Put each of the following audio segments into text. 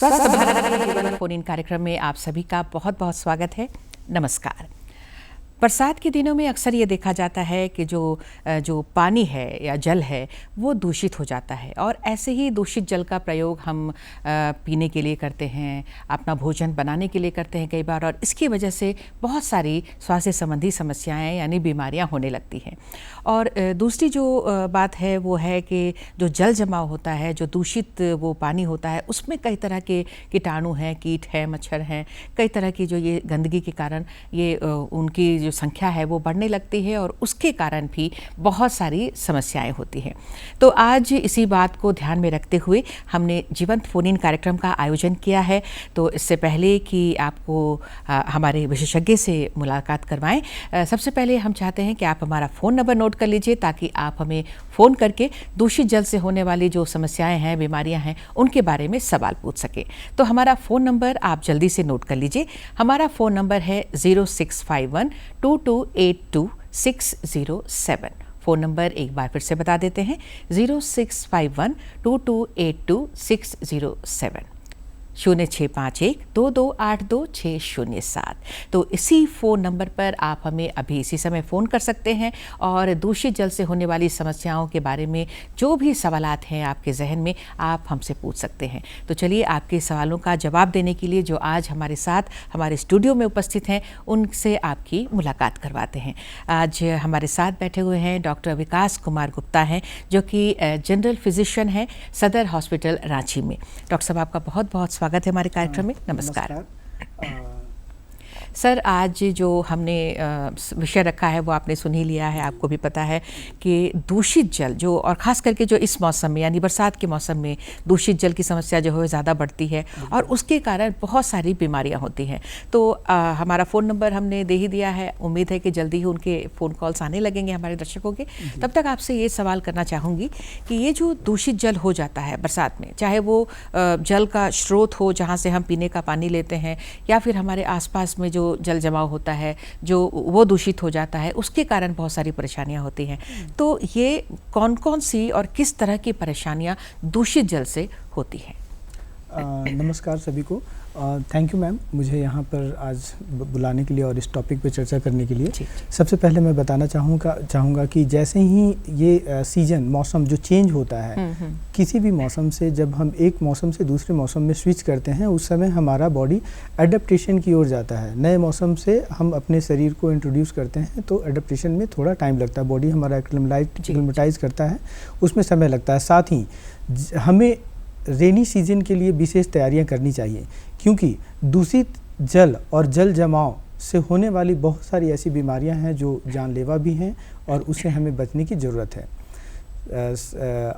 स्वस्थ भारत के जीवन फोन इन कार्यक्रम में आप सभी का बहुत बहुत स्वागत है। नमस्कार। बरसात के दिनों में अक्सर ये देखा जाता है कि जो पानी है या जल है वो दूषित हो जाता है, और ऐसे ही दूषित जल का प्रयोग हम पीने के लिए करते हैं, अपना भोजन बनाने के लिए करते हैं कई बार, और इसकी वजह से बहुत सारी स्वास्थ्य संबंधी समस्याएं यानी बीमारियां होने लगती हैं। और दूसरी जो बात है वो है कि जो जल जमाव होता है, जो दूषित वो पानी होता है, उसमें कई तरह के कीटाणु हैं, कीट हैं, मच्छर हैं, कई तरह की जो ये गंदगी के कारण ये उनकी जो संख्या है वो बढ़ने लगती है, और उसके कारण भी बहुत सारी समस्याएं होती हैं। तो आज इसी बात को ध्यान में रखते हुए हमने जीवंत फोन इन कार्यक्रम का आयोजन किया है। तो इससे पहले कि आपको हमारे विशेषज्ञ से मुलाकात करवाएं, सबसे पहले हम चाहते हैं कि आप हमारा फ़ोन नंबर नोट कर लीजिए, ताकि आप हमें फ़ोन करके दूषित जल से होने वाली जो समस्याएं हैं, बीमारियां हैं, उनके बारे में सवाल पूछ सकें। तो हमारा फ़ोन नंबर आप जल्दी से नोट कर लीजिए। हमारा फ़ोन नंबर है 0651-2282-607। फ़ोन नंबर एक बार फिर से बता देते हैं, 0651-2282-607, 0651-2282-607। तो इसी फ़ोन नंबर पर आप हमें अभी इसी समय फ़ोन कर सकते हैं, और दूषित जल से होने वाली समस्याओं के बारे में जो भी सवालात हैं आपके जहन में, आप हमसे पूछ सकते हैं। तो चलिए आपके सवालों का जवाब देने के लिए जो आज हमारे साथ हमारे स्टूडियो में उपस्थित हैं, उनसे आपकी मुलाकात करवाते हैं। आज हमारे साथ बैठे हुए हैं डॉक्टर विकास कुमार गुप्ता हैं, जो कि जनरल फिजिशियन हैं सदर हॉस्पिटल रांची में। डॉक्टर साहब, आपका बहुत बहुत स्वागत है हमारे कार्यक्रम में। नमस्कार। सर, आज जो हमने विषय रखा है वो आपने सुन ही लिया है। आपको भी पता है कि दूषित जल जो, और ख़ास करके जो इस मौसम में यानी बरसात के मौसम में दूषित जल की समस्या जो है ज़्यादा बढ़ती है, और उसके कारण बहुत सारी बीमारियां होती हैं। तो हमारा फ़ोन नंबर हमने दे ही दिया है। उम्मीद है कि जल्दी ही उनके फ़ोन कॉल्स आने लगेंगे हमारे दर्शकों के। तब तक आपसे ये सवाल करना चाहूँगी कि ये जो दूषित जल हो जाता है बरसात में, चाहे वो जल का स्रोत हो जहाँ से हम पीने का पानी लेते हैं, या फिर हमारे आसपास में जो जल जमाव होता है जो वो दूषित हो जाता है, उसके कारण बहुत सारी परेशानियां होती हैं। तो ये कौन कौन सी और किस तरह की परेशानियां दूषित जल से होती हैं? नमस्कार सभी को। थैंक यू मैम, मुझे यहाँ पर आज बुलाने के लिए और इस टॉपिक पे चर्चा करने के लिए। सबसे पहले मैं बताना चाहूँगा कि जैसे ही ये सीजन, मौसम जो चेंज होता है, किसी भी मौसम से जब हम एक मौसम से दूसरे मौसम में स्विच करते हैं, उस समय हमारा बॉडी एडेप्टेशन की ओर जाता है। नए मौसम से हम अपने शरीर को इंट्रोड्यूस करते हैं, तो एडेप्टेशन में थोड़ा टाइम लगता है। बॉडी हमारा एक्लिमेटाइज करता है, उसमें समय लगता है। साथ ही हमें रेनी सीजन के लिए विशेष तैयारियां करनी चाहिए, क्योंकि दूषित जल और जल जमाव से होने वाली बहुत सारी ऐसी बीमारियां हैं जो जानलेवा भी हैं, और उससे हमें बचने की ज़रूरत है।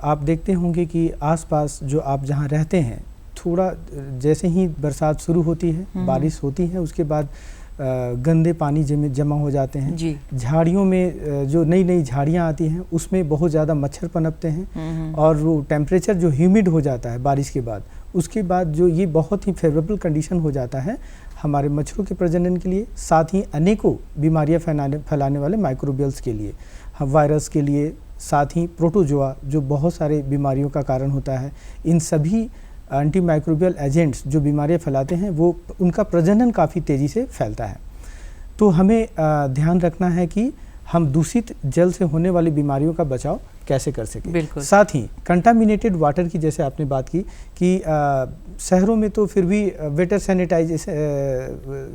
आप देखते होंगे कि आसपास जो आप जहां रहते हैं, थोड़ा जैसे ही बरसात शुरू होती है, बारिश होती है, उसके बाद गंदे पानी जमा हो जाते हैं। झाड़ियों में जो नई नई झाड़ियाँ आती हैं, उसमें बहुत ज़्यादा मच्छर पनपते हैं, और वो टेम्परेचर जो ह्यूमिड हो जाता है बारिश के बाद, उसके बाद जो ये बहुत ही फेवरेबल कंडीशन हो जाता है हमारे मच्छरों के प्रजनन के लिए, साथ ही अनेकों बीमारियाँ फैलाने वाले माइक्रोबियल्स के लिए, वायरस के लिए, साथ ही प्रोटोजोआ जो बहुत सारे बीमारियों का कारण होता है। इन सभी एंटीमाइक्रोबियल एजेंट्स जो बीमारियां फैलाते हैं, वो उनका प्रजनन काफ़ी तेज़ी से फैलता है। तो हमें ध्यान रखना है कि हम दूषित जल से होने वाली बीमारियों का बचाव कैसे कर सकें। साथ ही कंटामिनेटेड वाटर की, जैसे आपने बात की कि शहरों में तो फिर भी वेटर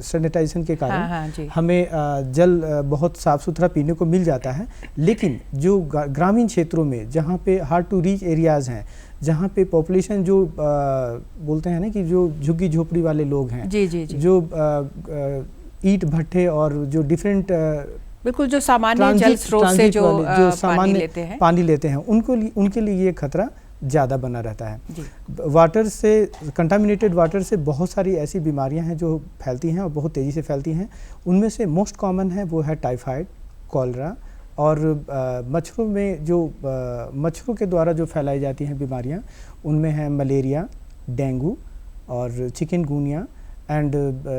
सैनिटाइजेशन के कारण हमें जल बहुत साफ़ सुथरा पीने को मिल जाता है, लेकिन जो ग्रामीण क्षेत्रों में जहाँ पे हार्ड टू रीच एरियाज़ हैं, जहाँ पे पॉपुलेशन जो बोलते हैं ना कि जो झुग्गी झोपड़ी वाले लोग हैं, जो ईंट भट्ठे और जो डिफरेंट बिल्कुल जो सामान्य जल स्रोत से जो सामान्य पानी लेते हैं, उनके लिए ये खतरा ज़्यादा बना रहता है। वाटर से, कंटामिनेटेड वाटर से बहुत सारी ऐसी बीमारियां हैं जो फैलती हैं और बहुत तेज़ी से फैलती हैं। उनमें से मोस्ट कॉमन है वो है टाइफाइड, कॉलरा, और मच्छरों में जो मच्छरों के द्वारा जो फैलाई जाती हैं बीमारियां, उनमें है मलेरिया, डेंगू और चिकनगुनिया। एंड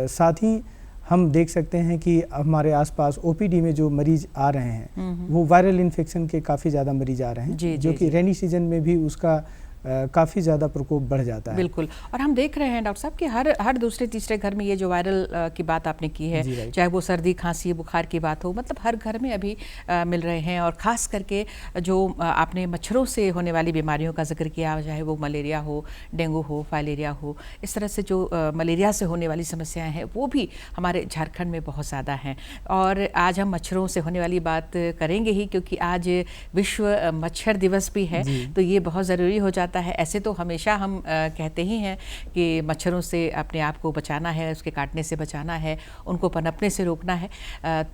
साथ ही हम देख सकते हैं कि हमारे आसपास ओपीडी में जो मरीज आ रहे हैं, वो वायरल इन्फेक्शन के काफ़ी ज़्यादा मरीज आ रहे हैं, जो कि रेनी सीजन में भी उसका काफ़ी ज़्यादा प्रकोप बढ़ जाता है। बिल्कुल। और हम देख रहे हैं डॉक्टर साहब कि हर दूसरे तीसरे घर में ये जो वायरल की बात आपने की है, चाहे वो सर्दी खांसी बुखार की बात हो, मतलब हर घर में अभी मिल रहे हैं। और ख़ास करके जो आपने मच्छरों से होने वाली बीमारियों का जिक्र किया, चाहे वो मलेरिया हो, डेंगू हो, फाइलेरिया हो, इस तरह से जो मलेरिया से होने वाली समस्याएं हैं वो भी हमारे झारखंड में बहुत ज़्यादा हैं। और आज हम मच्छरों से होने वाली बात करेंगे ही, क्योंकि आज विश्व मच्छर दिवस भी है, तो ये बहुत ज़रूरी हो जाता है। ऐसे तो हमेशा हम कहते ही हैं कि मच्छरों से अपने आप को बचाना है, उसके काटने से बचाना है, उनको पनपने से रोकना है।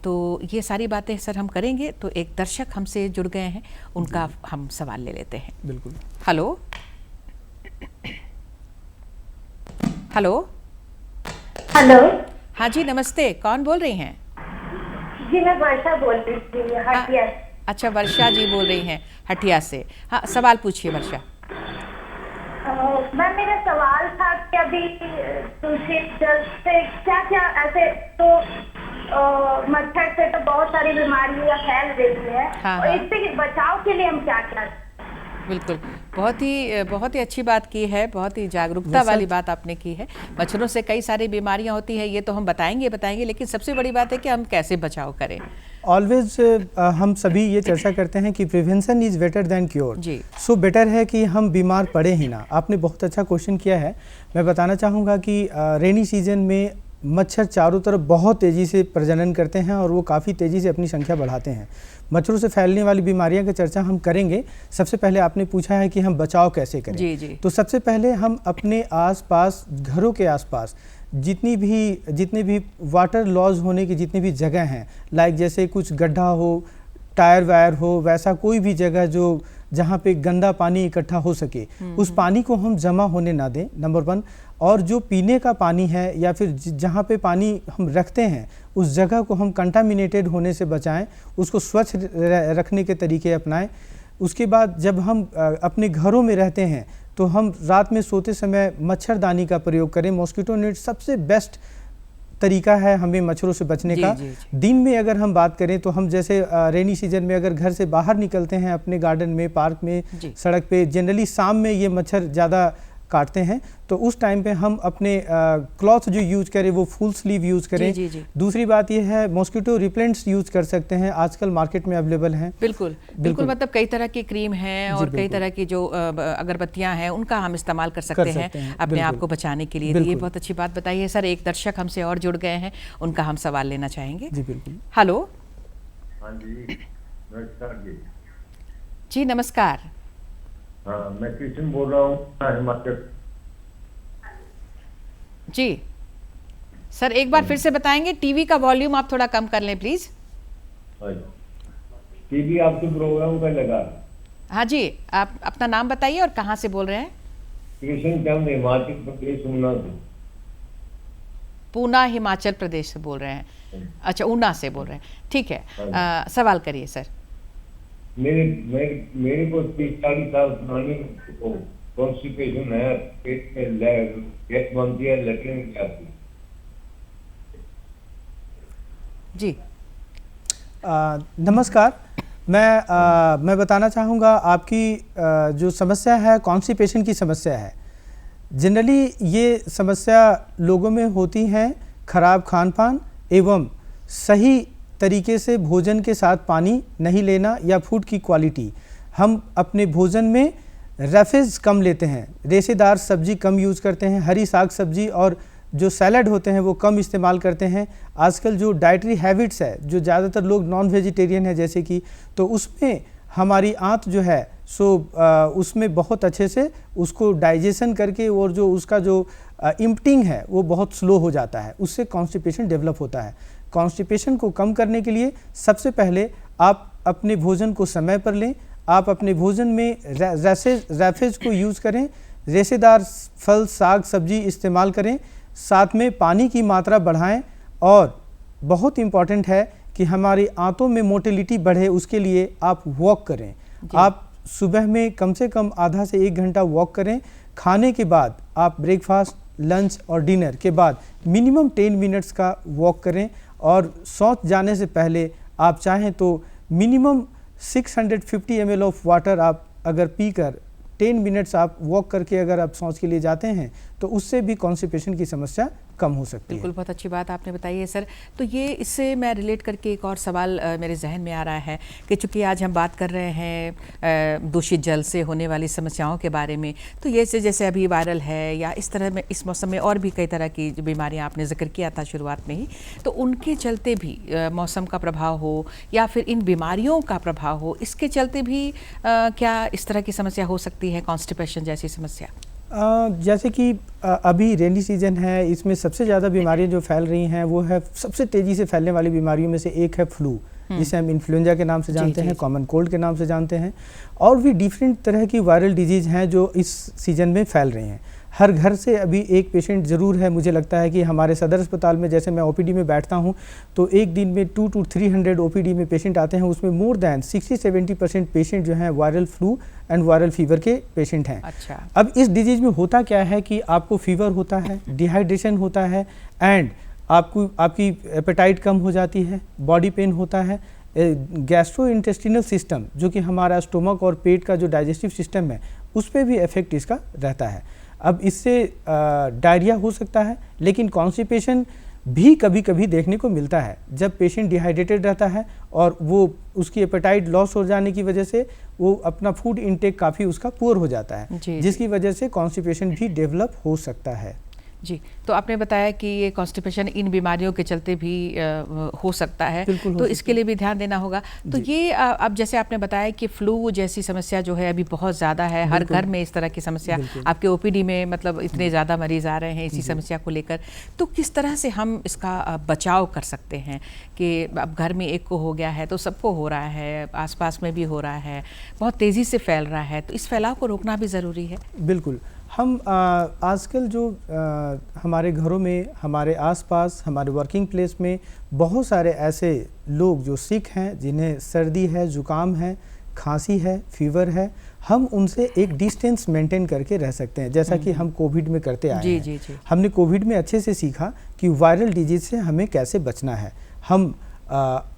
तो ये सारी बातें सर हम करेंगे। तो एक दर्शक हमसे जुड़ गए हैं, उनका हम सवाल ले लेते हैं। बिल्कुल। Hello hello hello. हाँ जी, नमस्ते। कौन बोल रही हैं? जी मैं वर्षा बोल रही थी, हटिया। अच्छा, वर्षा जी बोल रही हैं हटिया से। हाँ, सवाल पूछिए वर्षा। मैम मेरा सवाल था कि अभी दूषित जल से क्या क्या ऐसे तो मच्छर से तो बहुत सारी बीमारियां फैल रही है। हाँ, और हाँ। इससे बचाव के लिए हम क्या क्या? बिल्कुल, बहुत ही अच्छी बात की है, बहुत ही जागरूकता वाली बात आपने की है। मच्छरों से कई सारी बीमारियां होती हैं, ये तो हम बताएंगे, लेकिन सबसे बड़ी बात है कि हम कैसे बचाव करें। ऑलवेज हम सभी ये चर्चा करते हैं कि prevention is better than cure. जी। सो बेटर है कि हम बीमार पड़े ही ना। आपने बहुत अच्छा क्वेश्चन किया है। मैं बताना चाहूँगा कि रेनी सीजन में मच्छर चारों तरफ बहुत तेज़ी से प्रजनन करते हैं और वो काफ़ी तेज़ी से अपनी संख्या बढ़ाते हैं। मच्छरों से फैलने वाली बीमारियां की चर्चा हम करेंगे। सबसे पहले आपने पूछा है कि हम बचाव कैसे करें। जी जी। तो सबसे पहले हम अपने आसपास, घरों के आसपास जितने भी वाटर लॉज होने की जितनी भी जगह हैं, लाइक जैसे कुछ गड्ढा हो, टायर वायर हो, वैसा कोई भी जगह जो जहाँ पे गंदा पानी इकट्ठा हो सके, उस पानी को हम जमा होने ना दें, नंबर 1। और जो पीने का पानी है या फिर जहाँ पे पानी हम रखते हैं उस जगह को हम कंटामिनेटेड होने से बचाएं, उसको स्वच्छ रखने के तरीके अपनाएं। उसके बाद जब हम अपने घरों में रहते हैं तो हम रात में सोते समय मच्छरदानी का प्रयोग करें। मॉस्किटो नेट सबसे बेस्ट तरीका है हमें मच्छरों से बचने का। जी। दिन में अगर हम बात करें तो हम जैसे रेनी सीजन में अगर घर से बाहर निकलते हैं अपने गार्डन में, पार्क में, सड़क पे, जनरली शाम में ये मच्छर ज़्यादा काटते हैं, तो उस टाइम पे हम अपने क्लॉथ जो यूज करें वो फुल स्लीव यूज करें। जी। दूसरी बात ये है मॉस्किटो रिपेलेंट्स यूज कर सकते हैं, आजकल मार्केट में अवेलेबल हैं। बिल्कुल, मतलब कई तरह की क्रीम हैं और कई तरह की जो अगरबत्तियां हैं उनका हम इस्तेमाल कर सकते हैं अपने आप को बचाने के लिए। तो ये बहुत अच्छी बात बताई है सर। एक दर्शक हमसे और जुड़ गए हैं, उनका हम सवाल लेना चाहेंगे। जी बिल्कुल। हेलो। हाँ जी, नमस्कार जी नमस्कार। हाँ, मैं कृष्ण बोल रहा हूँ हिमाचल। जी सर, एक बार फिर से बताएंगे? टीवी का वॉल्यूम आप थोड़ा कम कर लें प्लीज। टीवी आपके प्रोग्राम का लगा। हाँ जी, आप अपना नाम बताइए और कहाँ से बोल रहे हैं? कृष्ण चंद, हिमाचल प्रदेश, ऊना से। पूना हिमाचल प्रदेश से बोल रहे हैं? अच्छा, ऊना से बोल रहे हैं, ठीक है। सवाल करिए सर। मेरे को 30-40 साल पुरानी कॉन्स्टिपेशन है, पेट में गैस बनती है, लेटरिन जाती है। जी नमस्कार। मैं बताना चाहूँगा आपकी जो समस्या है कॉन्स्टिपेशन की समस्या है। जनरली ये समस्या लोगों में होती है खराब खान पान एवं सही तरीके से भोजन के साथ पानी नहीं लेना या फूड की क्वालिटी। हम अपने भोजन में रफेज कम लेते हैं, रेशेदार सब्जी कम यूज़ करते हैं, हरी साग सब्जी और जो सैलड होते हैं वो कम इस्तेमाल करते हैं। आजकल जो डाइटरी हैबिट्स है, जो ज़्यादातर लोग नॉन वेजिटेरियन है जैसे कि, तो उसमें हमारी आंत जो है उसमें बहुत अच्छे से उसको डाइजेशन करके और जो उसका जो इम्पटिंग है वो बहुत स्लो हो जाता है, उससे कॉन्स्टिपेशन डेवलप होता है। कॉन्स्टिपेशन को कम करने के लिए सबसे पहले आप अपने भोजन को समय पर लें। आप अपने भोजन में रैफेज को यूज़ करें, रेशेदार फल साग सब्जी इस्तेमाल करें, साथ में पानी की मात्रा बढ़ाएं और बहुत इम्पॉर्टेंट है कि हमारी आंतों में मोटिलिटी बढ़े, उसके लिए आप वॉक करें। आप सुबह में कम से कम आधा से 1 घंटा वॉक करें। खाने के बाद आप ब्रेकफास्ट, लंच और डिनर के बाद मिनिमम 10 मिनट्स का वॉक करें और शौच जाने से पहले आप चाहें तो मिनिमम 650 ml ऑफ वाटर आप अगर पीकर 10 मिनट्स आप वॉक करके अगर आप शौच के लिए जाते हैं तो उससे भी कॉन्स्टिपेशन की समस्या कम हो सकती है। बिल्कुल, बहुत अच्छी बात आपने बताई है सर। तो ये इससे मैं रिलेट करके एक और सवाल मेरे जहन में आ रहा है कि चूँकि आज हम बात कर रहे हैं दूषित जल से होने वाली समस्याओं के बारे में, तो ये जैसे अभी वायरल है या इस तरह में इस मौसम में और भी कई तरह की जो बीमारियाँ आपने जिक्र किया था शुरुआत में ही, तो उनके चलते भी मौसम का प्रभाव हो या फिर इन बीमारियों का प्रभाव हो, इसके चलते भी क्या इस तरह की समस्या हो सकती है, कॉन्स्टिपेशन जैसी समस्या? जैसे कि अभी रेनी सीजन है, इसमें सबसे ज़्यादा बीमारियां जो फैल रही हैं वो है, सबसे तेज़ी से फैलने वाली बीमारियों में से एक है फ्लू, जिसे हम इन्फ्लुएंजा के नाम से जानते हैं, कॉमन कोल्ड के नाम से जानते हैं, और भी डिफरेंट तरह की वायरल डिजीज़ हैं जो इस सीज़न में फैल रही हैं। हर घर से अभी एक पेशेंट ज़रूर है। मुझे लगता है कि हमारे सदर अस्पताल में जैसे मैं ओपीडी में बैठता हूं तो एक दिन में 200 to 300 ओपीडी में पेशेंट आते हैं, उसमें मोर दैन 60-70% पेशेंट जो हैं viral flu and viral fever के पेशेंट हैं। अच्छा। अब इस डिजीज़ में होता क्या है कि आपको फीवर होता है, डिहाइड्रेशन होता है एंड आपकी एपेटाइट कम हो जाती है, बॉडी पेन होता है, गैस्ट्रो इंटेस्टिनल सिस्टम जो कि हमारा स्टोमक और पेट का जो डाइजेस्टिव सिस्टम है उस पर भी इफेक्ट इसका रहता है। अब इससे डायरिया हो सकता है, लेकिन कॉन्स्टिपेशन भी कभी कभी देखने को मिलता है जब पेशेंट डिहाइड्रेटेड रहता है और वो उसकी एपेटाइट लॉस हो जाने की वजह से वो अपना फूड इनटेक काफ़ी उसका पुअर हो जाता है, जिसकी वजह से कॉन्स्टिपेशन भी डेवलप हो सकता है। जी, तो आपने बताया कि ये कॉन्स्टिपेशन इन बीमारियों के चलते भी हो सकता है, तो इसके लिए भी ध्यान देना होगा। तो ये अब जैसे आपने बताया कि फ्लू जैसी समस्या जो है अभी बहुत ज़्यादा है, हर घर में इस तरह की समस्या, आपके ओपीडी में मतलब इतने ज़्यादा मरीज़ आ रहे हैं इसी समस्या को लेकर, तो किस तरह से हम इसका बचाव कर सकते हैं कि अब घर में एक को हो गया है तो सबको हो रहा है, आसपास में भी हो रहा है, बहुत तेज़ी से फैल रहा है, तो इस फैलाव को रोकना भी ज़रूरी है। बिल्कुल। हम आजकल जो हमारे घरों में, हमारे आसपास, हमारे वर्किंग प्लेस में बहुत सारे ऐसे लोग जो सिक हैं, जिन्हें सर्दी है, ज़ुकाम है, खांसी है, फीवर है, हम उनसे एक डिस्टेंस मेंटेन करके रह सकते हैं, जैसा कि हम कोविड में करते आए हैं। जी। हमने कोविड में अच्छे से सीखा कि वायरल डिजीज़ से हमें कैसे बचना है। हम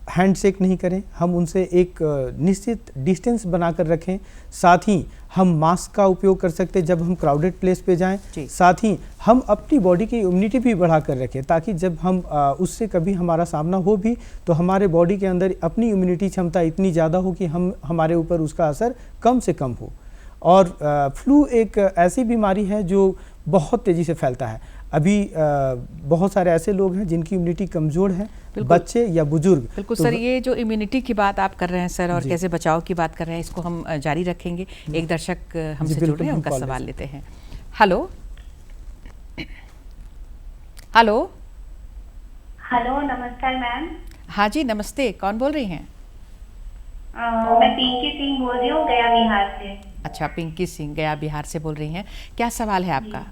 हैंडशेक नहीं करें, हम उनसे एक निश्चित डिस्टेंस बनाकर रखें, साथ ही हम मास्क का उपयोग कर सकते हैं जब हम क्राउडेड प्लेस पे जाएं, साथ ही हम अपनी बॉडी की इम्यूनिटी भी बढ़ा कर रखें ताकि जब हम उससे कभी हमारा सामना हो भी तो हमारे बॉडी के अंदर अपनी इम्यूनिटी क्षमता इतनी ज़्यादा हो कि हमारे ऊपर उसका असर कम से कम हो। और फ्लू एक ऐसी बीमारी है जो बहुत तेज़ी से फैलता है। अभी बहुत सारे ऐसे लोग हैं जिनकी इम्यूनिटी कमज़ोर है, बच्चे या बुजुर्ग। बिल्कुल सर, ये जो इम्यूनिटी की बात आप कर रहे हैं सर, और कैसे बचाव की बात कर रहे हैं, इसको हम जारी रखेंगे। एक दर्शक हमसे जुड़ रहे हैं, उनका सवाल लेते हैं। हेलो हेलो हेलो, नमस्कार मैम। हाँ जी नमस्ते, कौन बोल रही हैं? मैं पिंकी सिंह बोल रही हूँ, गया बिहार से। अच्छा, पिंकी सिंह गया बिहार से बोल रही हैं, क्या सवाल है आपका?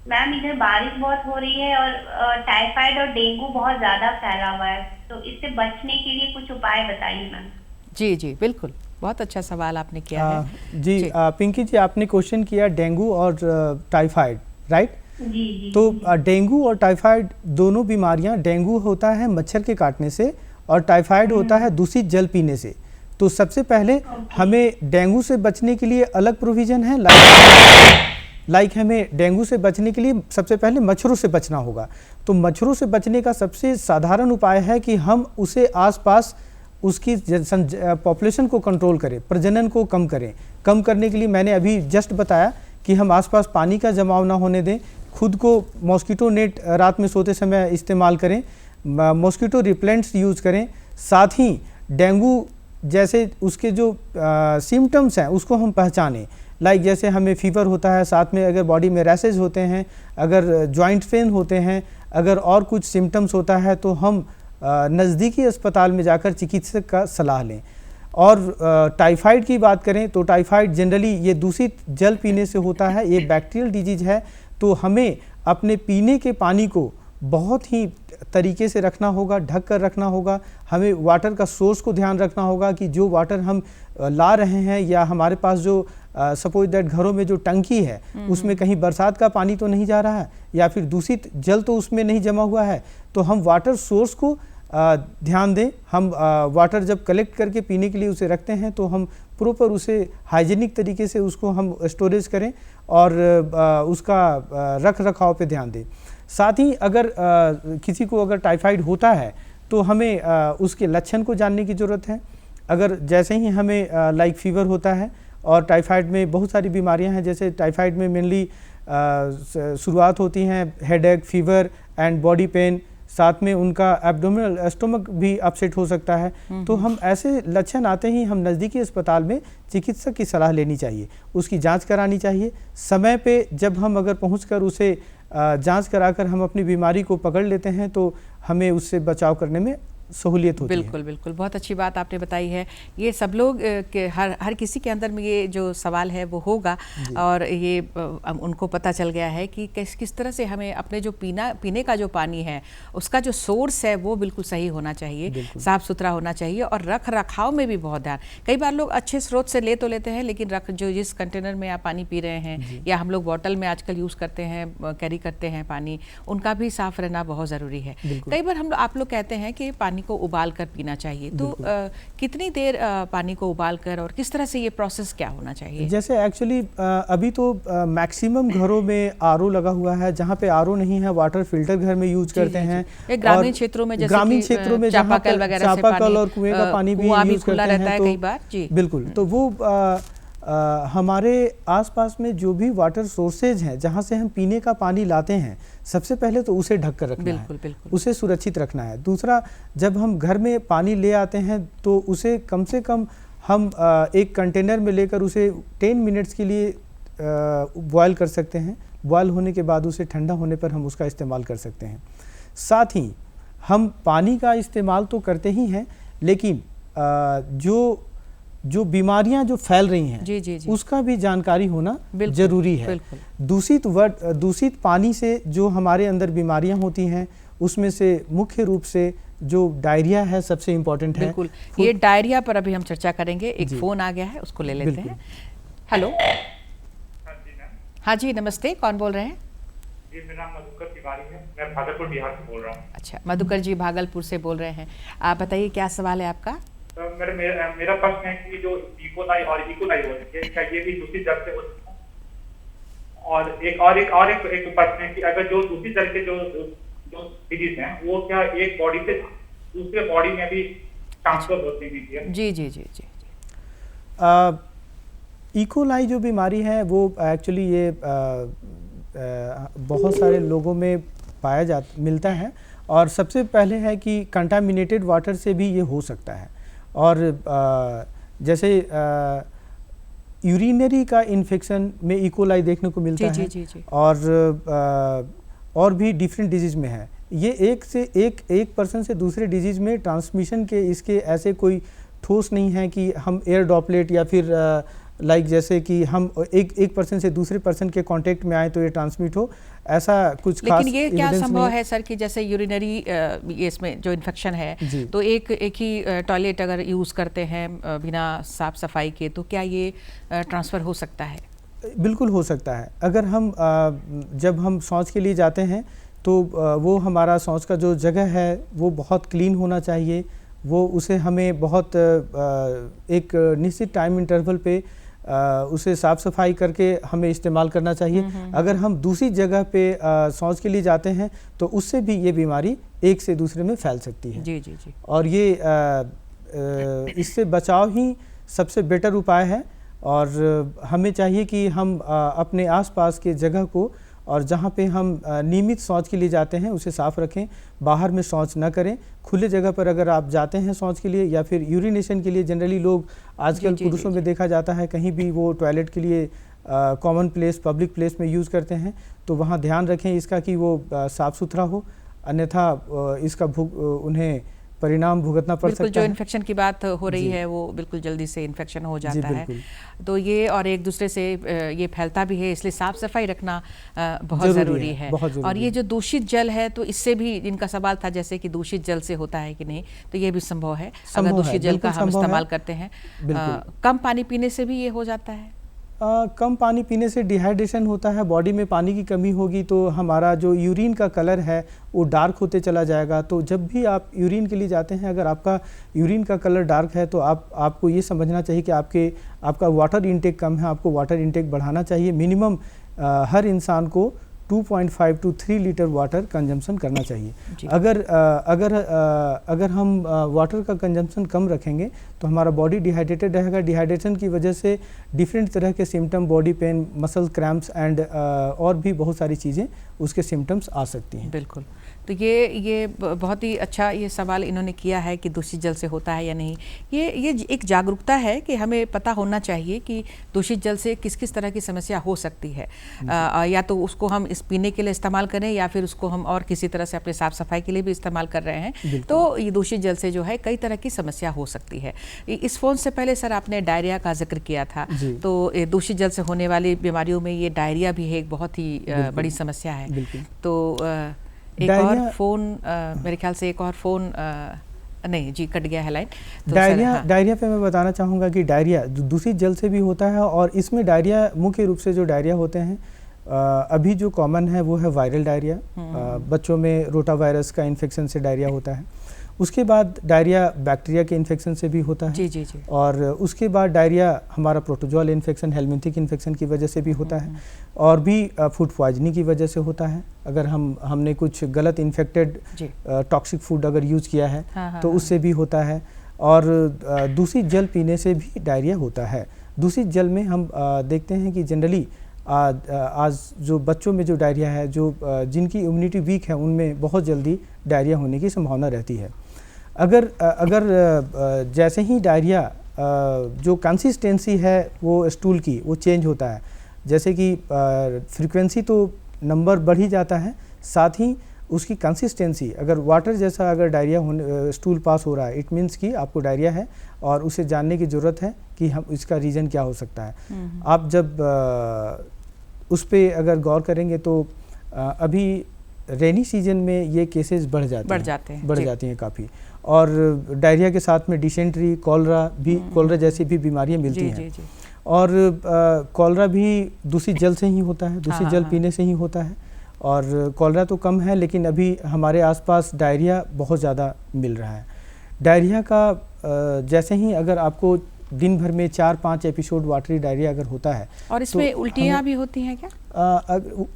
मैम, इधर बारिश बहुत हो रही है और टाइफाइड और डेंगू बहुत ज्यादा फैला हुआ है, तो इससे बचने के लिए कुछ उपाय बताइए मैम। जी बिल्कुल, बहुत अच्छा सवाल आपने किया है। जी पिंकी जी, आपने क्वेश्चन किया डेंगू और टाइफाइड, राइट? जी। तो डेंगू और टाइफाइड दोनों बीमारियां, डेंगू होता है मच्छर के काटने से और टाइफाइड होता है दूषित जल पीने से। तो सबसे पहले हमें डेंगू से बचने के लिए अलग प्रोविज़न है, लाइक हमें डेंगू से बचने के लिए सबसे पहले मच्छरों से बचना होगा। तो मच्छरों से बचने का सबसे साधारण उपाय है कि हम उसे आसपास उसकी पॉपुलेशन को कंट्रोल करें, प्रजनन को कम करें। कम करने के लिए मैंने अभी जस्ट बताया कि हम आसपास पानी का जमाव ना होने दें, खुद को मॉस्किटो नेट रात में सोते समय इस्तेमाल करें, मॉस्किटो रिपेलेंट्स यूज़ करें, साथ ही डेंगू जैसे उसके जो सिम्टम्स हैं उसको हम पहचानें। लाइक जैसे हमें फीवर होता है, साथ में अगर बॉडी में रैसेज होते हैं, अगर जॉइंट पेन होते हैं, अगर और कुछ सिम्टम्स होता है तो हम नज़दीकी अस्पताल में जाकर चिकित्सक का सलाह लें। और टाइफाइड की बात करें तो टाइफाइड जनरली ये दूषित जल पीने से होता है, ये बैक्टीरियल डिजीज है। तो हमें अपने पीने के पानी को बहुत ही तरीके से रखना होगा, ढक कर रखना होगा। हमें वाटर का सोर्स को ध्यान रखना होगा कि जो वाटर हम ला रहे हैं या हमारे पास जो सपोज दैट घरों में जो टंकी है उसमें कहीं बरसात का पानी तो नहीं जा रहा है या फिर दूषित जल तो उसमें नहीं जमा हुआ है। तो हम वाटर सोर्स को ध्यान दें। हम वाटर जब कलेक्ट करके पीने के लिए उसे रखते हैं तो हम प्रॉपर उसे हाइजीनिक तरीके से उसको हम स्टोरेज करें और उसका रख रखाव पे ध्यान दें। साथ ही अगर किसी को अगर टाइफाइड होता है तो हमें उसके लक्षण को जानने की ज़रूरत है। अगर जैसे ही हमें लाइक फीवर होता है, और टाइफाइड में बहुत सारी बीमारियां हैं, जैसे टाइफाइड में मेनली शुरुआत होती हैं headache, fever and body pain, साथ में उनका एब्डोमिनल स्टोमक भी अपसेट हो सकता है। तो हम ऐसे लक्षण आते ही हम नज़दीकी अस्पताल में चिकित्सक की सलाह लेनी चाहिए, उसकी जांच करानी चाहिए। समय पे जब हम अगर पहुंचकर उसे जांच कराकर हम अपनी बीमारी को पकड़ लेते हैं तो हमें उससे बचाव करने में सहूलियत होती है। बिल्कुल बिल्कुल, बहुत अच्छी बात आपने बताई है। ये सब लोग के हर किसी के अंदर में ये जो सवाल है वो होगा, और ये उनको पता चल गया है कि किस तरह से हमें अपने जो पीने का जो पानी है उसका जो सोर्स है वो बिल्कुल सही होना चाहिए, साफ़ सुथरा होना चाहिए, और रख रखाव में भी बहुत ध्यान। कई बार लोग अच्छे स्रोत से ले तो लेते हैं, लेकिन जो जिस कंटेनर में आप पानी पी रहे हैं या हम लोग बॉटल में आजकल यूज़ करते हैं, कैरी करते हैं पानी, उनका भी साफ़ रहना बहुत ज़रूरी है। कई बार आप लोग कहते हैं कि पानी को उबाल कर पीना चाहिए, तो कितनी देर पानी को उबाल कर, और किस तरह से ये प्रोसेस क्या होना चाहिए? जैसे एक्चुअली अभी तो मैक्सिमम घरों में आरओ लगा हुआ है, जहाँ पे आरओ नहीं है वाटर फिल्टर घर में यूज करते हैं। ग्रामीण क्षेत्रों में, जैसे ग्रामीण क्षेत्रों में चापाकल वगैरह से चापाकल और कुएं का पानी भी यूज करते हैं, कई बार जी बिल्कुल। तो वो हमारे आसपास में जो भी वाटर सोर्सेज हैं जहाँ से हम पीने का पानी लाते हैं, सबसे पहले तो उसे ढक कर रखना है, उसे सुरक्षित रखना है। दूसरा, जब हम घर में पानी ले आते हैं तो उसे कम से कम हम एक कंटेनर में लेकर उसे 10 मिनट्स के लिए बॉयल कर सकते हैं। बॉयल होने के बाद उसे ठंडा होने पर हम उसका इस्तेमाल कर सकते हैं। साथ ही हम पानी का इस्तेमाल तो करते ही हैं, लेकिन जो बीमारियां जो फैल रही हैं जी। उसका भी जानकारी होना जरूरी है। दूषित पानी से जो हमारे अंदर बीमारियां होती हैं उसमें से मुख्य रूप से जो डायरिया है सबसे इम्पोर्टेंट है। बिल्कुल, ये डायरिया पर अभी हम चर्चा करेंगे। एक फ़ोन आ गया है, उसको ले लेते हैं। हेलो, हाँ जी नमस्ते, कौन बोल रहे हैं? जी, मेरा नाम मधुकर तिवारी है, मैं भागलपुर बिहार से बोल रहा हूँ। अच्छा, मधुकर जी भागलपुर से बोल रहे हैं, आप बताइए क्या सवाल है आपका? तो मेरा प्रश्न है कि जो इकोलाई और इकोलाई होती है, क्या ये भी दूसरी जल से होती है? और एक प्रश्न है कि अगर जो दूसरी जल के जो डिजीज हैं वो क्या एक बॉडी से दूसरे बॉडी में भी ट्रांसफर होती है? जी। इकोलाई जो बीमारी है वो एक्चुअली ये बहुत सारे लोगों में मिलता है, और सबसे पहले है कि कंटामिनेटेड वाटर से भी ये हो सकता है। और जैसे यूरिनरी का इन्फेक्शन में इकोलाई देखने को मिलता है। जी। और भी डिफरेंट डिजीज में है। ये एक पर्सन से दूसरे डिजीज में ट्रांसमिशन के इसके ऐसे कोई ठोस नहीं है कि हम एयर ड्रॉपलेट या फिर लाइक जैसे कि हम एक पर्सन से दूसरे पर्सन के कांटेक्ट में आए तो ये ट्रांसमिट हो, ऐसा कुछ खास। लेकिन ये क्या संभव है सर कि जैसे यूरिनरी इसमें जो इन्फेक्शन है तो एक ही टॉयलेट अगर यूज़ करते हैं बिना साफ सफाई के, तो क्या ये ट्रांसफ़र हो सकता है? बिल्कुल हो सकता है। अगर हम जब हम शौच के लिए जाते हैं तो वो हमारा शौच का जो जगह है वो बहुत क्लीन होना चाहिए। वो उसे हमें बहुत एक निश्चित टाइम इंटरवल पे उसे साफ़ सफाई करके हमें इस्तेमाल करना चाहिए। अगर हम दूसरी जगह पे शौच के लिए जाते हैं तो उससे भी ये बीमारी एक से दूसरे में फैल सकती है। जी। और ये इससे बचाव ही सबसे बेटर उपाय है। और हमें चाहिए कि हम अपने आसपास के जगह को और जहाँ पे हम नियमित शौच के लिए जाते हैं उसे साफ़ रखें। बाहर में शौच न करें। खुले जगह पर अगर आप जाते हैं शौच के लिए या फिर यूरिनेशन के लिए, जनरली लोग आजकल पुरुषों में देखा जाता है कहीं भी वो टॉयलेट के लिए कॉमन प्लेस, पब्लिक प्लेस में यूज़ करते हैं, तो वहाँ ध्यान रखें इसका कि वो साफ़ सुथरा हो, अन्यथा इसका उन्हें परिणाम भुगतना पड़ सकता है। जो इन्फेक्शन की बात हो रही है वो बिल्कुल जल्दी से इन्फेक्शन हो जाता है, तो ये और एक दूसरे से ये फैलता भी है, इसलिए साफ सफाई रखना बहुत ज़रूरी है। और ये जो दूषित जल है तो इससे भी इनका सवाल था जैसे कि दूषित जल से होता है कि नहीं, तो ये भी संभव है अगर दूषित जल का हम इस्तेमाल करते हैं। कम पानी पीने से भी ये हो जाता है? कम पानी पीने से डिहाइड्रेशन होता है, बॉडी में पानी की कमी होगी तो हमारा जो यूरिन का कलर है वो डार्क होते चला जाएगा। तो जब भी आप यूरिन के लिए जाते हैं, अगर आपका यूरिन का कलर डार्क है तो आपको ये समझना चाहिए कि आपका वाटर इंटेक कम है, आपको वाटर इंटेक बढ़ाना चाहिए। मिनिमम हर इंसान को 2.5 to 3 लीटर वाटर कंजम्पशन करना चाहिए। अगर हम वाटर का कंजम्पशन कम रखेंगे तो हमारा बॉडी डिहाइड्रेटेड रहेगा। डिहाइड्रेशन की वजह से डिफरेंट तरह के symptom, body pain, muscle cramps and और भी बहुत सारी चीज़ें उसके सिम्टम्स आ सकती हैं। बिल्कुल। तो ये बहुत ही अच्छा ये सवाल इन्होंने किया है कि दूषित जल से होता है या नहीं। ये एक जागरूकता है कि हमें पता होना चाहिए कि दूषित जल से किस किस तरह की समस्या हो सकती है। या तो उसको हम इस पीने के लिए इस्तेमाल करें या फिर उसको हम और किसी तरह से अपने साफ सफाई के लिए भी इस्तेमाल कर रहे हैं, तो ये दूषित जल से जो है कई तरह की समस्या हो सकती है। इस फोन से पहले सर आपने डायरिया का जिक्र किया था, तो दूषित जल से होने वाली बीमारियों में ये डायरिया भी है, एक बहुत ही बड़ी समस्या है। तो एक और फोन मेरे ख्याल से एक और फोन नहीं जी, कट गया है लाइन। तो डायरिया पे मैं बताना चाहूँगा कि डायरिया दूषित जल से भी होता है और इसमें डायरिया मुख्य रूप से जो डायरिया होते हैं अभी जो कॉमन है वो है वायरल डायरिया। बच्चों में रोटा वायरस का इन्फेक्शन से डायरिया होता है। उसके बाद डायरिया बैक्टीरिया के इन्फेक्शन से भी होता है। जी। और उसके बाद डायरिया हमारा प्रोटोजोल इन्फेक्शन, हेलमिंथिक इन्फेक्शन की वजह से भी होता है और भी फूड पॉइजनिंग की वजह से होता है। अगर हमने कुछ गलत इन्फेक्टेड टॉक्सिक फूड अगर यूज़ किया है तो उससे भी होता है। और दूषित जल पीने से भी डायरिया होता है। दूषित जल में हम देखते हैं कि जनरली आज जो बच्चों में जो डायरिया है, जो जिनकी इम्यूनिटी वीक है, उनमें बहुत जल्दी डायरिया होने की संभावना रहती है। अगर जैसे ही डायरिया जो कंसिस्टेंसी है वो स्टूल की वो चेंज होता है, जैसे कि फ्रीक्वेंसी तो नंबर बढ़ ही जाता है, साथ ही उसकी कंसिस्टेंसी, अगर वाटर जैसा अगर डायरिया होने स्टूल पास हो रहा है, इट मीन्स कि आपको डायरिया है और उसे जानने की ज़रूरत है कि हम इसका रीज़न क्या हो सकता है। आप जब उस पर अगर गौर करेंगे तो अभी रेनी सीजन में ये केसेस बढ़ जाती हैं काफ़ी। और डायरिया के साथ में डिसेंट्री, कॉलरा जैसी भी बीमारियां मिलती हैं। और कॉलरा भी दूषित जल से ही होता है, दूषित जल पीने से ही होता है। और कॉलरा तो कम है, लेकिन अभी हमारे आसपास डायरिया बहुत ज़्यादा मिल रहा है। डायरिया का जैसे ही अगर आपको दिन भर में 4-5 एपिसोड वाटरी डायरिया अगर होता है, और इसमें तो उल्टियाँ भी होती हैं क्या?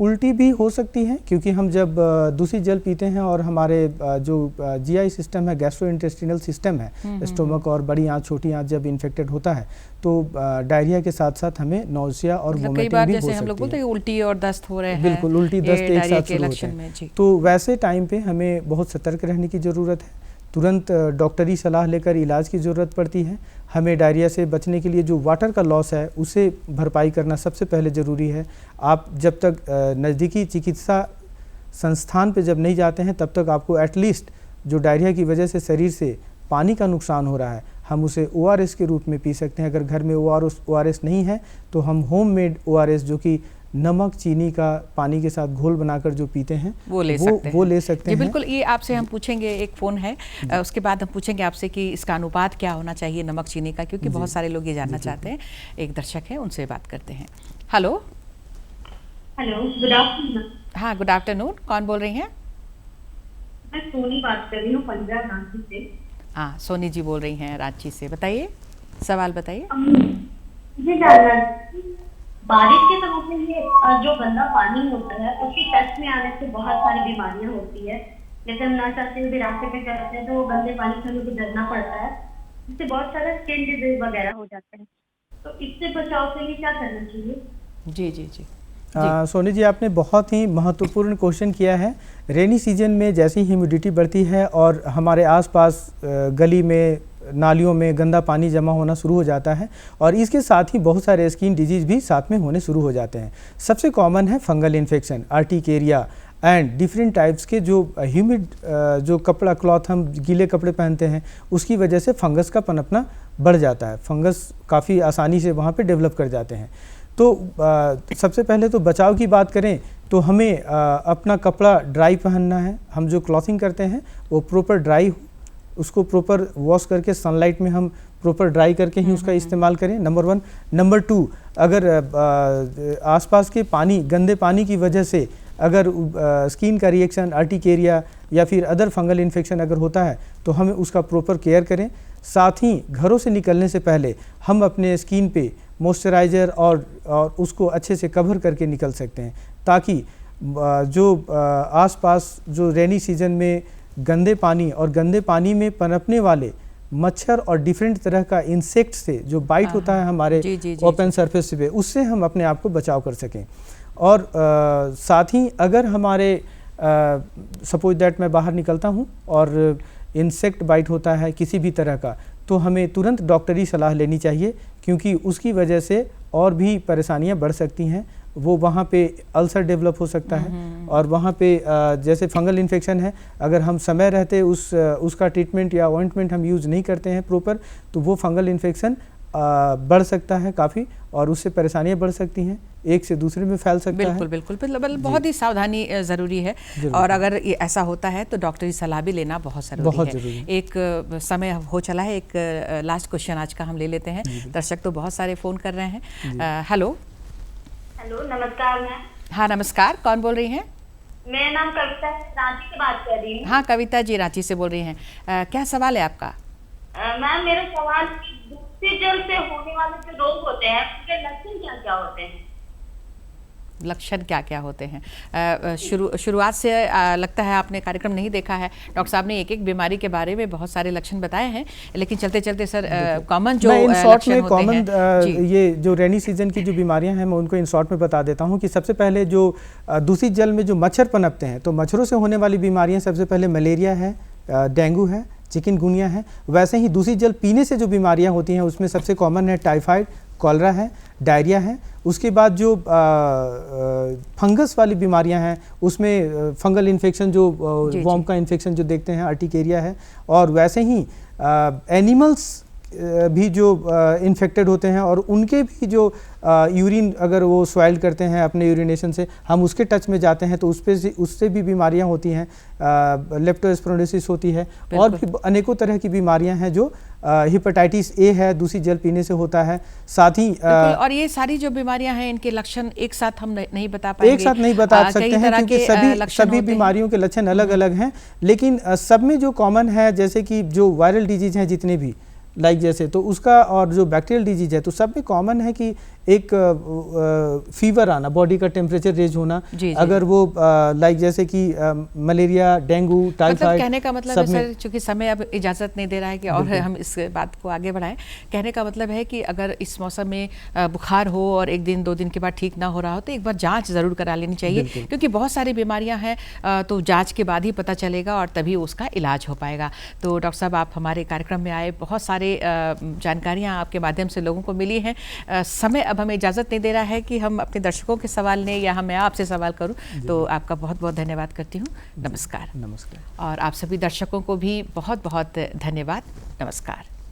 उल्टी भी हो सकती हैं, क्योंकि हम जब दूषित जल पीते हैं और हमारे जो जीआई सिस्टम है, गैस्ट्रोइंटेस्टिनल सिस्टम है, स्टोमक और बड़ी आंत, छोटी आंत जब इन्फेक्टेड होता है तो डायरिया के साथ साथ हमें नौसिया और वोमिटिंग भी हो सकती है। हम लोग बोलते हैं उल्टी और दस्त हो रहे हैं। बिल्कुल, उल्टी दस्त एक साथ शुरू होते हैं। तो वैसे टाइम पे हमें बहुत सतर्क रहने की ज़रूरत है। तुरंत डॉक्टरी सलाह लेकर इलाज की ज़रूरत पड़ती है। हमें डायरिया से बचने के लिए जो वाटर का लॉस है उसे भरपाई करना सबसे पहले ज़रूरी है। आप जब तक नज़दीकी चिकित्सा संस्थान पे जब नहीं जाते हैं, तब तक आपको एटलीस्ट जो डायरिया की वजह से शरीर से पानी का नुकसान हो रहा है, हम उसे ORS के रूप में पी सकते हैं। अगर घर में ORS नहीं है तो हम होममेड ORS, जो कि नमक चीनी का पानी के साथ घोल बनाकर जो पीते हैं, वो ले सकते हैं। बिल्कुल, ये आपसे हम पूछेंगे, एक फ़ोन है, उसके बाद हम पूछेंगे आपसे कि इसका अनुपात क्या होना चाहिए नमक चीनी का, क्योंकि बहुत सारे लोग ये जानना चाहते हैं। एक दर्शक है, उनसे बात करते हैं। Hello, good afternoon. हाँ, गुड आफ्टरनून। कौन बोल रही हैं? मैं सोनी बात कर रही हूँ, पंजाब रांची से। हाँ, सोनी जी बोल रही हैं रांची से। बताइए, सवाल बताइए। ये जानना, बारिश के समय में ये जो गंदा पानी होता है उसकी टच में आने से बहुत सारी बीमारियां होती है। जैसे हम ना चाहते हुए भी रास्ते पे चलते हैं तो वो गंदे पानी से हमें गुजरना पड़ता है, जिससे बहुत सारा स्किन डिजीज वगैरह हो जाते हैं। तो इससे बचाव के लिए क्या करना चाहिए? जी। सोनी जी, आपने बहुत ही महत्वपूर्ण क्वेश्चन किया है। रेनी सीजन में जैसे ही ह्यूमिडिटी बढ़ती है और हमारे आसपास गली में, नालियों में गंदा पानी जमा होना शुरू हो जाता है, और इसके साथ ही बहुत सारे स्किन डिजीज़ भी साथ में होने शुरू हो जाते हैं। सबसे कॉमन है fungal infection, urticaria and different types के जो ह्यूमिड जो कपड़ा, क्लॉथ, हम गीले कपड़े पहनते हैं, उसकी वजह से फंगस का पनपना बढ़ जाता है। फंगस काफ़ी आसानी से वहाँ पे डेवलप कर जाते हैं। तो सबसे पहले तो बचाव की बात करें तो हमें अपना कपड़ा ड्राई पहनना है। हम जो क्लॉथिंग करते हैं वो प्रॉपर ड्राई हो, उसको प्रॉपर वॉश करके सनलाइट में हम प्रॉपर ड्राई करके ही उसका इस्तेमाल करें, नंबर 1। नंबर 2, अगर आसपास के पानी, गंदे पानी की वजह से अगर स्किन का रिएक्शन, अर्टिकेरिया या फिर अदर फंगल इन्फेक्शन अगर होता है तो हमें उसका प्रॉपर केयर करें। साथ ही घरों से निकलने से पहले हम अपने स्किन पे मॉइस्चराइज़र और उसको अच्छे से कवर करके निकल सकते हैं, ताकि जो आसपास जो रेनी सीजन में गंदे पानी और गंदे पानी में पनपने वाले मच्छर और डिफरेंट तरह का इंसेक्ट से जो बाइट होता है हमारे ओपन सरफेस पे, उससे हम अपने आप को बचाव कर सकें। और साथ ही अगर हमारे सपोज दैट मैं बाहर निकलता हूँ और इंसेक्ट बाइट होता है किसी भी तरह का, तो हमें तुरंत डॉक्टरी सलाह लेनी चाहिए, क्योंकि उसकी वजह से और भी परेशानियां बढ़ सकती हैं। वो वहाँ पे अल्सर डेवलप हो सकता है और वहाँ पे जैसे फंगल इन्फेक्शन है, अगर हम समय रहते उसका ट्रीटमेंट या ऑइंटमेंट हम यूज़ नहीं करते हैं प्रॉपर, तो वो फंगल इन्फेक्शन बढ़ सकता है काफ़ी, और उससे परेशानियां बढ़ सकती हैं, एक से दूसरे में फैल सकता है। बिल्कुल, बहुत ही सावधानी ज़रूरी है। और अगर ये ऐसा होता है तो डॉक्टरी सलाह भी लेना बहुत ज़रूरी है। एक समय हो चला है, एक लास्ट क्वेश्चन आज का हम ले लेते हैं। दर्शक तो बहुत सारे फ़ोन कर रहे हैं। हेलो, नमस्कार मैम। हाँ नमस्कार, कौन बोल रही हैं? मेरा नाम कविता, रांची से बात कर रही हूँ। हाँ कविता जी, रांची से बोल रही हैं। क्या सवाल है आपका? मैम मेरा सवाल, दूषित जल से होने वाले जो रोग होते हैं उनके लक्षण क्या क्या होते हैं? लक्षण क्या क्या होते हैं? शुरुआत से लगता है आपने कार्यक्रम नहीं देखा है। डॉक्टर साहब ने एक एक बीमारी के बारे में बहुत सारे लक्षण बताए हैं, लेकिन चलते चलते सर कॉमन जो लक्षण होते हैं, ये जो रेनी सीजन की जो बीमारियां हैं मैं उनको इन शॉर्ट में बता देता हूं कि सबसे पहले जो दूषित जल में जो मच्छर पनपते हैं, तो मच्छरों से होने वाली बीमारियां सबसे पहले मलेरिया है, डेंगू है, चिकनगुनिया है। वैसे ही दूषित जल पीने से जो बीमारियां होती हैं उसमें सबसे कॉमन है टाइफाइड, कॉलरा है, डायरिया है। उसके बाद जो फंगस वाली बीमारियां हैं उसमें फंगल इन्फेक्शन, जो वॉर्म का इन्फेक्शन जो देखते हैं, अर्टिकेरिया है। और वैसे ही एनिमल्स भी जो इन्फेक्टेड होते हैं और उनके भी जो यूरिन अगर वो स्वाइल करते हैं अपने यूरिनेशन से, हम उसके टच में जाते हैं तो उससे भी बीमारियां होती हैं, लेप्टोस्पिरोसिस होती है, और भी अनेकों तरह की बीमारियां हैं जो हेपेटाइटिस ए है दूषित जल पीने से होता है। साथ ही और ये सारी जो बीमारियां हैं इनके लक्षण एक साथ हम नहीं बता पाएंगे, एक साथ नहीं बता सकते हैं, क्योंकि सभी बीमारियों के लक्षण अलग अलग हैं। लेकिन सब में जो कॉमन है, जैसे कि जो वायरल डिजीज हैं जितने भी जैसे, तो उसका और जो बैक्टीरियल डिजीज है, तो सब में कॉमन है कि एक फीवर आना, बॉडी का टेम्परेचर रेज होना। अगर वो जैसे कि मलेरिया, डेंगू, टाइफाइड, कहने का मतलब है सर, चूंकि समय अब इजाज़त नहीं दे रहा है कि और हम इस बात को आगे बढ़ाएं, कहने का मतलब है कि अगर इस मौसम में बुखार हो और एक दिन दो दिन के बाद ठीक ना हो रहा हो तो एक बार जांच ज़रूर करा लेनी चाहिए, क्योंकि बहुत सारी बीमारियां हैं तो जांच के बाद ही पता चलेगा और तभी उसका इलाज हो पाएगा। तो डॉक्टर साहब आप हमारे कार्यक्रम में आए, बहुत सारे जानकारियाँ आपके माध्यम से लोगों को मिली हैं। समय अब हमें इजाज़त नहीं दे रहा है कि हम अपने दर्शकों के सवाल लें या मैं आपसे सवाल करूं, तो आपका बहुत बहुत धन्यवाद करती हूं। नमस्कार। नमस्कार। और आप सभी दर्शकों को भी बहुत बहुत धन्यवाद। नमस्कार।